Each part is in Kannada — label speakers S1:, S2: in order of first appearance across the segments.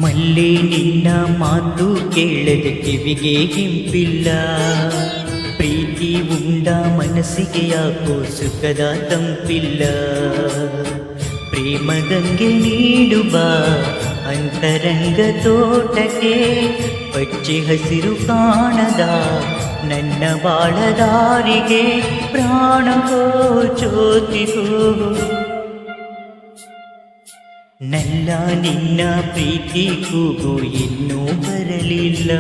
S1: ಮಲ್ಲಿ ನಿನ್ನ ಮಾತು ಕೇಳದ ಕಿವಿಗೆ ಹಿಂಪಿಲ್ಲ. ಪ್ರೀತಿ ಉಂಡ ಮನಸ್ಸಿಗೆ ಯಾಕೋ ಸುಖದ ತಂಪಿಲ್ಲ. ಪ್ರೇಮ ಗಂಗೆ ನೀಡುವ ಅಂತರಂಗ ತೋಟಕ್ಕೆ ಪಚ್ಚೆ ಹಸಿರು ಕಾಣದ ನನ್ನ ಬಾಳದಾರಿಗೆ ಪ್ರಾಣವೋ ಜ್ಯೋತಿಗೋ. ನಲ್ಲ ನಿನ್ನ ಪ್ರೀತಿ ಕೂಗು ಇನ್ನೂ ಬರಲಿಲ್ಲ.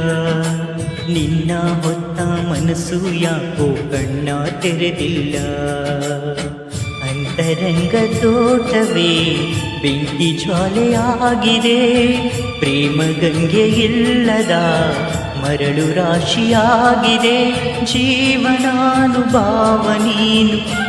S1: ನಿನ್ನ ಹೊತ್ತ ಮನಸ್ಸು ಯಾಕೋ ಕಣ್ಣ ತೆರೆದಿಲ್ಲ. ಅಂತರಂಗ ತೋಟವೇ ಬೆಂಕಿ ಜ್ವಾಲೆಯಾಗಿದೆ. ಪ್ರೇಮ ಗಂಗೆ ಇಲ್ಲದ ಮರಳು ರಾಶಿಯಾಗಿದೆ. ಜೀವನಾನುಭಾವ ನೀನು.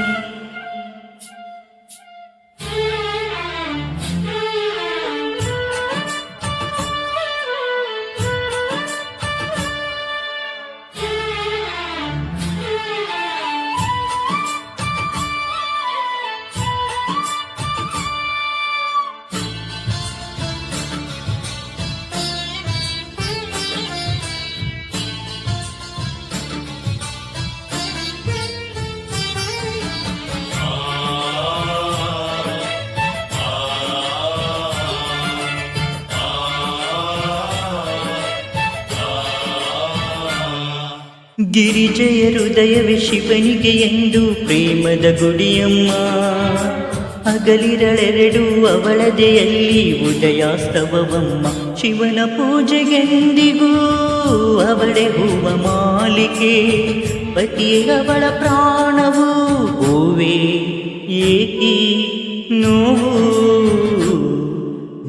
S1: ಗಿರಿಜಯ ಹೃದಯವೇ ಶಿವನಿಗೆ ಎಂದು ಪ್ರೇಮದ ಗುಡಿಯಮ್ಮ. ಅಗಲಿರಳೆರಡು ಅವಳದೆಯಲ್ಲಿ ಉದಯಾಸ್ತವವಮ್ಮ. ಶಿವನ ಪೂಜೆಗೆಂದಿಗೂ ಅವಳೆ ಹೂವ ಮಾಲಿಕೆ. ಪತಿಯೇ ಅವಳ ಪ್ರಾಣವು ಹೂವೇ ಏಕಿ ನೋವು.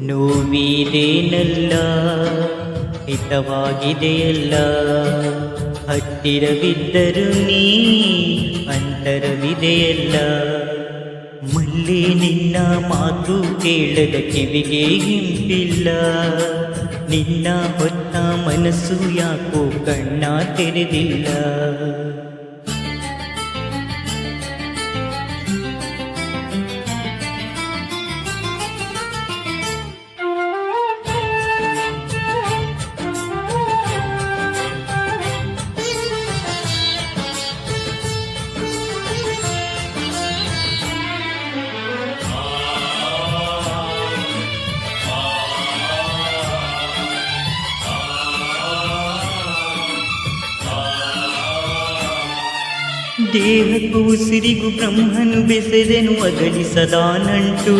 S1: ನೋವಿದೇನಲ್ಲ ಹಿತವಾಗಿದೆಯಲ್ಲ. ಹತ್ತಿರವಿದ್ದರು ನೀ ಅಂತರವಿದೆಯಲ್ಲ. ಮಲ್ಲಿ ನಿನ್ನ ಮಾತು ಕೇಳದ ಕಿವಿಗೆ ಹಿಂಪಿಲ್ಲ. ನಿನ್ನ ಹೊತ್ತ ಮನಸ್ಸು ಯಾಕೋ ಕಣ್ಣ ತೆರೆದಿಲ್ಲ. ದೇಹಕ್ಕೂ ಉಸಿರಿಗೂ ಬ್ರಹ್ಮನು ಬೆಸೆದೆನು ಅಗಲಿಸದ ನಂಟು.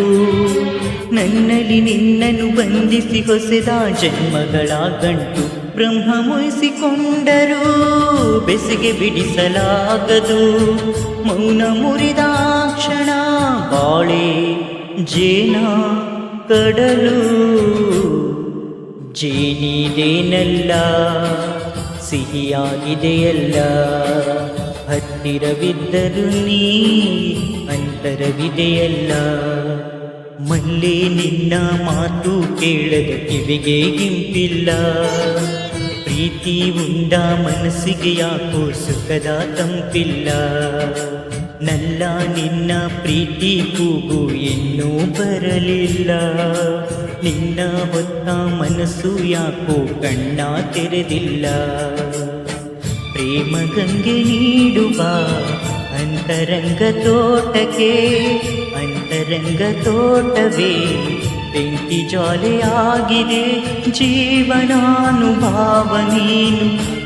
S1: ನನ್ನಲ್ಲಿ ನಿನ್ನನ್ನು ಬಂಧಿಸಿ ಹೊಸೆದ ಜನ್ಮಗಳ ಗಂಟು. ಬ್ರಹ್ಮ ಮೊಯಿಸಿಕೊಂಡರೂ ಬೆಸೆಗೆ ಬಿಡಿಸಲಾಗದು. ಮೌನ ಮುರಿದ ಕ್ಷಣ ಬಾಳೆ ಜೇನ ಕಡಲು. ಜೇನಿದೇನಲ್ಲ ಸಿಹಿಯಾಗಿದೆಯಲ್ಲ. ಹತ್ತಿರವಿದ್ದರು ನೀ ಅಂತರವಿದೆಯಲ್ಲ. ಮಲ್ಲಿ ನಿನ್ನ ಮಾತು ಕೇಳದ ಕಿವಿಗೆ ಹಿಂಪಿಲ್ಲ. ಪ್ರೀತಿ ಉಂಡ ಮನಸ್ಸಿಗೆ ಯಾಕೋ ಸುಖದ ತಂಪಿಲ್ಲ. ನಲ್ಲ ನಿನ್ನ ಪ್ರೀತಿ ಕೂಗು ಇನ್ನೂ ಬರಲಿಲ್ಲ. ನಿನ್ನ ಹೊತ್ತ ಮನಸ್ಸು ಯಾಕೋ ಕಣ್ಣ ತೆರೆದಿಲ್ಲ. ಪ್ರೇಮ ಗಂಗೆ ನೀಡುವ ಅಂತರಂಗ ತೋಟಕ್ಕೆ. ಅಂತರಂಗ ತೋಟವೇ ಬೆಂಕಿ ಜ್ವಾಲೆಯಾಗಿದೆ. ಜೀವನಾನುಭಾವ ನೀನು.